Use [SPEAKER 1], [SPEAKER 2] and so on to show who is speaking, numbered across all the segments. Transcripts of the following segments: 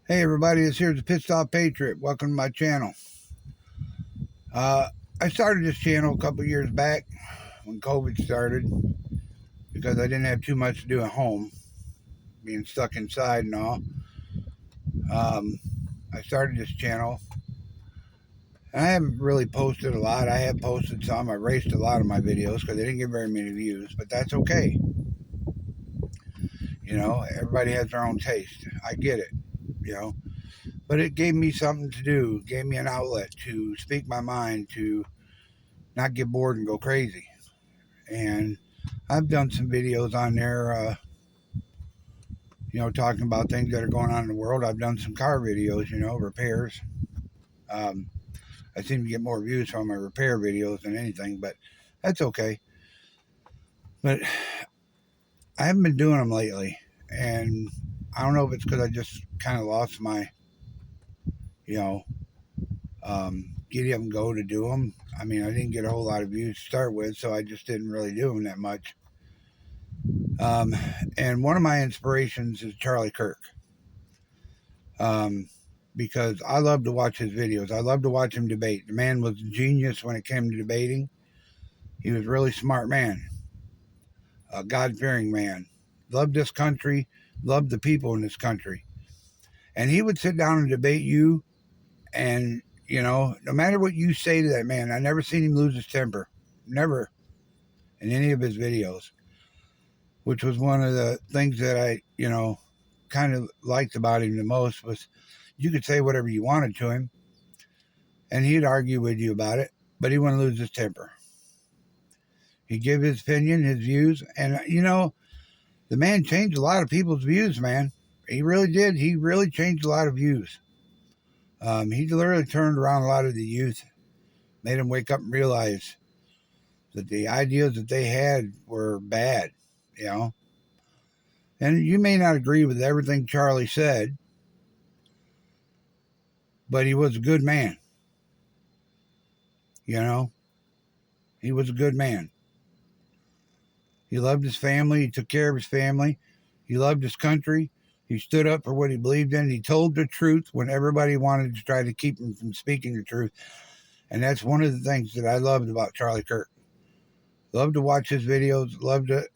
[SPEAKER 1] Hey everybody, this here's the Pissed Off Patriot. Welcome to my channel. I started this channel a couple years back when COVID started because I didn't have too much to do at home, being stuck inside and all. Um, I started this channel. I haven't really posted a lot. I have posted some. I erased a lot of my videos because they didn't get very many views, but that's okay. You know, everybody has their own taste. I get it, you know. But it gave me something to do, gave me an outlet to speak my mind, to not get bored and go crazy. And I've done some videos on there, talking about things that are going on in the world. I've done some car videos, repairs. Um, I seem to get more views from my repair videos than anything, but that's okay. But I haven't been doing them lately, and I don't know if it's because I just kind of lost my, you know, get up and go to do them. I mean, I didn't get a whole lot of views to start with, so I just didn't really do them that much. Um, and one of my inspirations is Charlie Kirk. Um, because I love to watch his videos. I love to watch him debate. The man was a genius when it came to debating. He was a really smart man, a God-fearing man. Loved this country, loved the people in this country. And he would sit down and debate you, and, no matter what you say to that man, I never seen him lose his temper. Never in any of his videos, which was one of the things that I, kind of liked about him the most was you could say whatever you wanted to him, and he'd argue with you about it, but he wouldn't lose his temper. He'd give his opinion, his views, and the man changed a lot of people's views, man. He really did. He really changed a lot of views. He literally turned around a lot of the youth, made them wake up and realize that the ideas that they had were bad, And you may not agree with everything Charlie said, but he was a good man. He was a good man. He loved his family. He took care of his family. He loved his country. He stood up for what he believed in. He told the truth when everybody wanted to try to keep him from speaking the truth. And that's one of the things that I loved about Charlie Kirk. Loved to watch his videos. Loved to,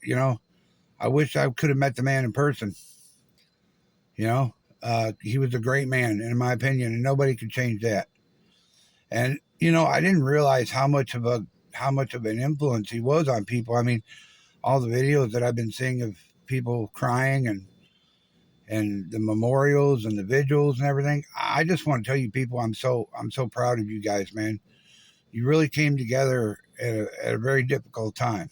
[SPEAKER 1] I wish I could have met the man in person. He was a great man, in my opinion, and nobody could change that. And, I didn't realize how much of an influence he was on people. I mean, all the videos that I've been seeing of people crying and the memorials and the vigils and everything. I just want to tell you people, I'm so proud of you guys, man. You really came together at a very difficult time.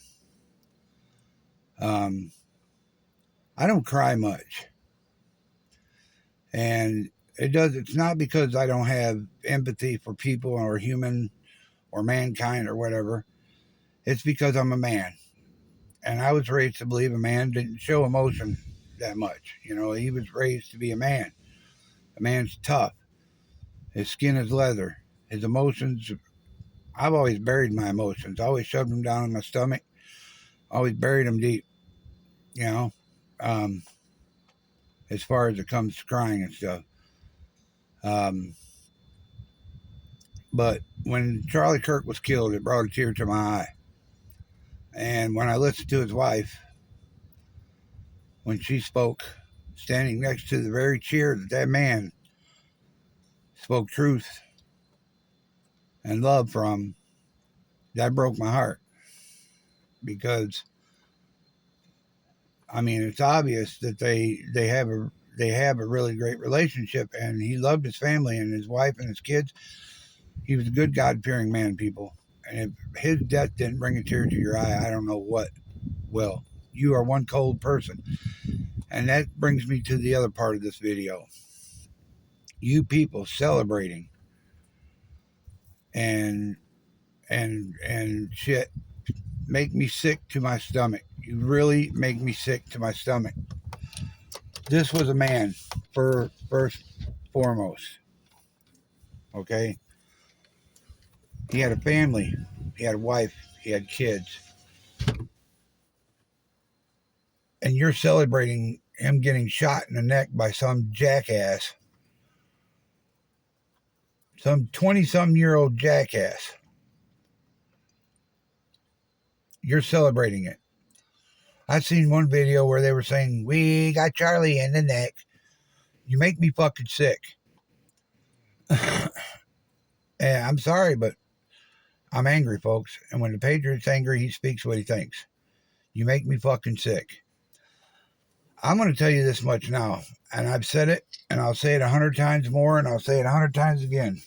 [SPEAKER 1] I don't cry much. And it's not because I don't have empathy for people or human or mankind or whatever. It's because I'm a man. And I was raised to believe a man didn't show emotion that much. He was raised to be a man. A man's tough. His skin is leather. His emotions, I've always buried my emotions. I always shoved them down in my stomach. Always buried them deep, um, as far as it comes to crying and stuff. But when Charlie Kirk was killed, it brought a tear to my eye. And when I listened to his wife, when she spoke, standing next to the very chair that man spoke truth and love from, that broke my heart. Because, I mean, it's obvious that they have a really great relationship, and he loved his family and his wife and his kids. He was a good, God-fearing man, people. And if his death didn't bring a tear to your eye, I don't know what will. You are one cold person. And that brings me to the other part of this video. You people celebrating and shit make me sick to my stomach. You really make me sick to my stomach. This was a man, first foremost. Okay? He had a family. He had a wife. He had kids. And you're celebrating him getting shot in the neck by some jackass Some 20-something-year-old jackass. You're celebrating it. I seen one video where they were saying, we got Charlie in the neck. You make me fucking sick. And I'm sorry, but I'm angry, folks. And when the Patriot's angry, he speaks what he thinks. You make me fucking sick. I'm going to tell you this much now, and I've said it, and I'll say it 100 times more, and I'll say it 100 times again.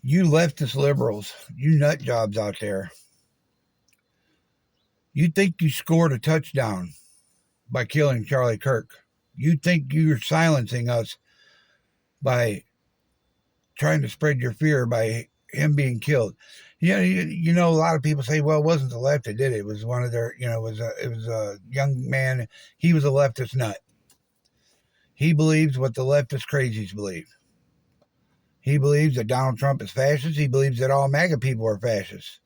[SPEAKER 1] You leftist liberals, you nut jobs out there, you think you scored a touchdown by killing Charlie Kirk. You think you're silencing us by trying to spread your fear by him being killed. You know, a lot of people say, well, it wasn't the left that did it. It was one of their, it was a young man. He was a leftist nut. He believes what the leftist crazies believe. He believes that Donald Trump is fascist. He believes that all MAGA people are fascists.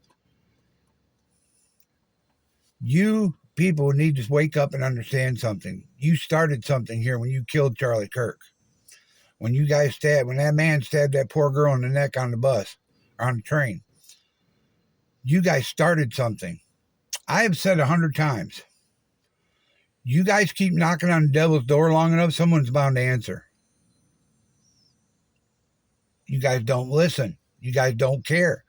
[SPEAKER 1] You people need to wake up and understand something. You started something here when you killed Charlie Kirk. When that man stabbed that poor girl in the neck on the bus, or on the train. You guys started something. I have said 100 times. You guys keep knocking on the devil's door long enough, someone's bound to answer. You guys don't listen. You guys don't care.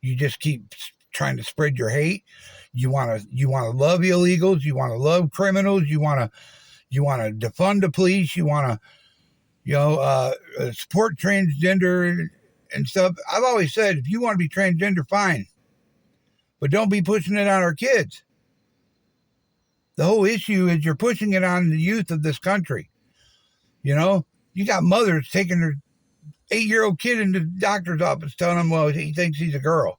[SPEAKER 1] You just keep trying to spread your hate. You want to love illegals. You want to love criminals. You want to defund the police. You want to support transgender and stuff. I've always said, if you want to be transgender, fine. But don't be pushing it on our kids. The whole issue is you're pushing it on the youth of this country. You know, you got mothers taking their 8-year-old kid into the doctor's office telling him, well, he thinks he's a girl.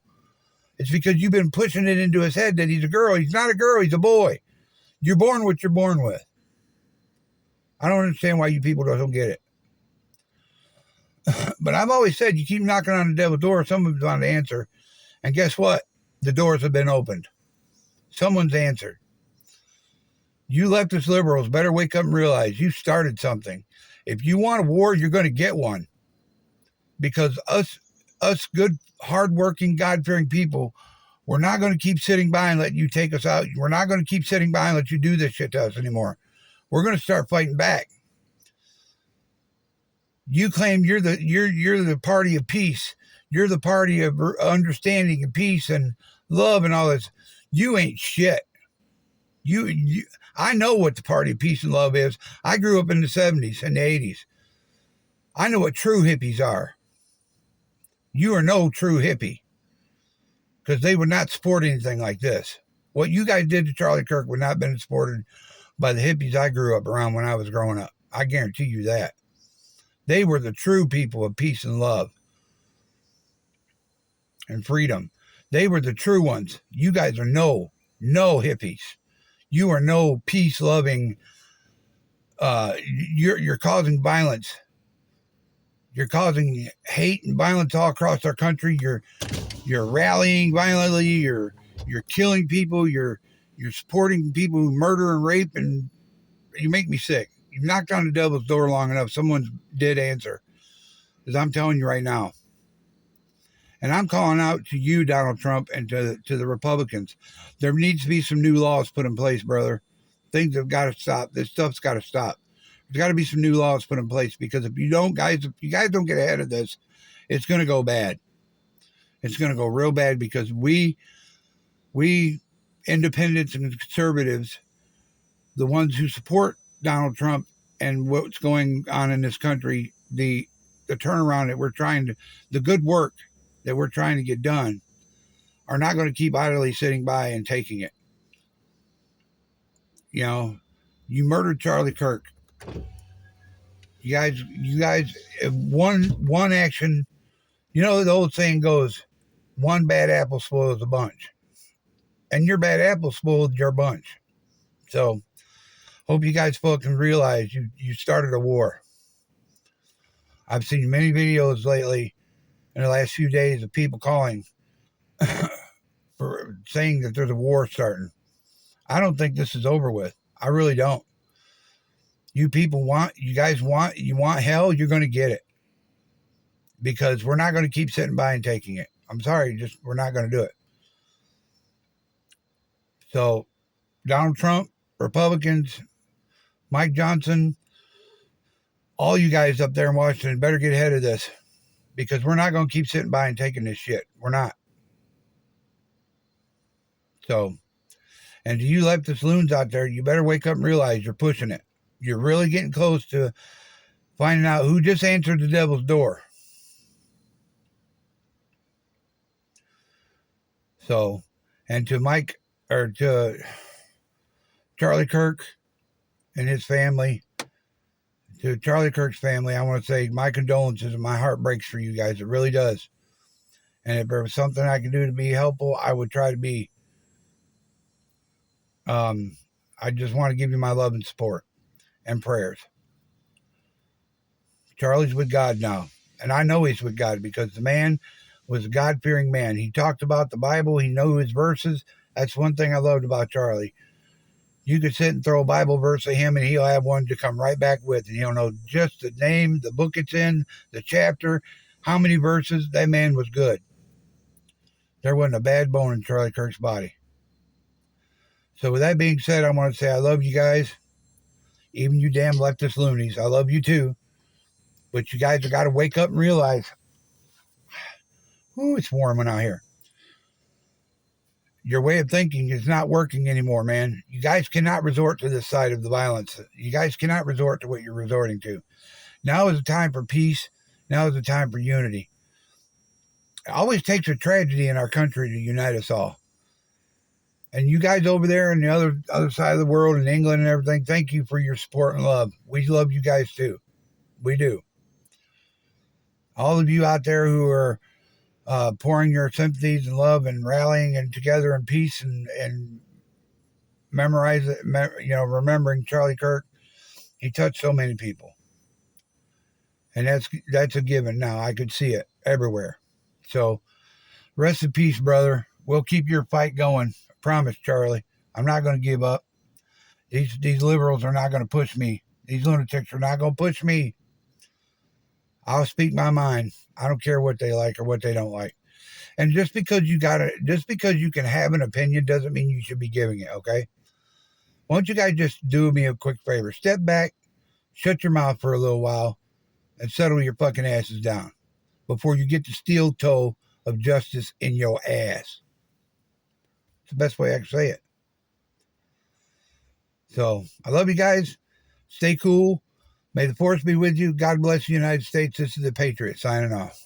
[SPEAKER 1] It's because you've been pushing it into his head that he's a girl. He's not a girl. He's a boy. You're born what you're born with. I don't understand why you people don't get it. But I've always said, you keep knocking on the devil's door, someone's going to answer. And guess what? The doors have been opened. Someone's answered. You leftist liberals better wake up and realize you started something. If you want a war, you're going to get one. Because us good, hardworking, God-fearing people, we're not going to keep sitting by and let you take us out. We're not going to keep sitting by and let you do this shit to us anymore. We're going to start fighting back. You claim you're the party of peace. You're the party of understanding and peace and love and all this. You ain't shit. I know what the party of peace and love is. I grew up in the 70s and the 80s. I know what true hippies are. You are no true hippie, because they would not support anything like this. What you guys did to Charlie Kirk would not have been supported by the hippies I grew up around when I was growing up. I guarantee you that. They were the true people of peace and love and freedom. They were the true ones. You guys are no hippies. You are no peace-loving. You're causing violence. You're causing hate and violence all across our country. You're rallying violently. You're killing people. You're supporting people who murder and rape, and you make me sick. You've knocked on the devil's door long enough. Someone did answer, because I'm telling you right now. And I'm calling out to you, Donald Trump, and to the Republicans. There needs to be some new laws put in place, brother. Things have got to stop. This stuff's got to stop. There's got to be some new laws put in place, because if you guys don't get ahead of this, it's going to go bad. It's going to go real bad, because we independents and conservatives, the ones who support Donald Trump and what's going on in this country, the turnaround that we're trying to, the good work that we're trying to get done, are not going to keep idly sitting by and taking it. You know, you murdered Charlie Kirk. You guys, one action, you know, the old saying goes, one bad apple spoils a bunch. And your bad apple spoiled your bunch. So, hope you guys fucking realize you started a war. I've seen many videos lately in the last few days of people calling for saying that there's a war starting. I don't think this is over with. I really don't. You guys want hell, you're going to get it. because we're not going to keep sitting by and taking it. I'm sorry, just we're not going to do it. So Donald Trump, Republicans, Mike Johnson, all you guys up there in Washington better get ahead of this, because we're not going to keep sitting by and taking this shit. We're not. So, and to you leftist loons out there, you better wake up and realize you're pushing it. You're really getting close to finding out who just answered the devil's door. So, and to Mike, or to Charlie Kirk and his family, to Charlie Kirk's family, I want to say my condolences and my heart breaks for you guys. It really does. And if there was something I could do to be helpful, I would try to be. I just want to give you my love and support and prayers. Charlie's with God now. And I know he's with God because the man was a God-fearing man. He talked about the Bible. He knew his verses. That's one thing I loved about Charlie. You could sit and throw a Bible verse at him and he'll have one to come right back with. And he'll know just the name, the book it's in, the chapter, how many verses. That man was good. There wasn't a bad bone in Charlie Kirk's body. So with that being said, I want to say I love you guys. Even you damn leftist loonies. I love you too. But you guys have got to wake up and realize, ooh, it's warm out here. Your way of thinking is not working anymore, man. You guys cannot resort to this side of the violence. You guys cannot resort to what you're resorting to. Now is the time for peace. Now is the time for unity. It always takes a tragedy in our country to unite us all. And you guys over there on the other side of the world, in England and everything, thank you for your support and love. We love you guys too. We do. All of you out there who are pouring your sympathies and love and rallying and together in peace and remembering Charlie Kirk. He touched so many people. And that's a given now. I could see it everywhere. So rest in peace, brother. We'll keep your fight going. I promise, Charlie. I'm not going to give up. These liberals are not going to push me. These lunatics are not going to push me. I'll speak my mind. I don't care what they like or what they don't like. And just because you can have an opinion doesn't mean you should be giving it, okay? Why don't you guys just do me a quick favor? Step back, shut your mouth for a little while, and settle your fucking asses down before you get the steel toe of justice in your ass. It's the best way I can say it. So, I love you guys. Stay cool. May the force be with you. God bless the United States. This is the Patriot signing off.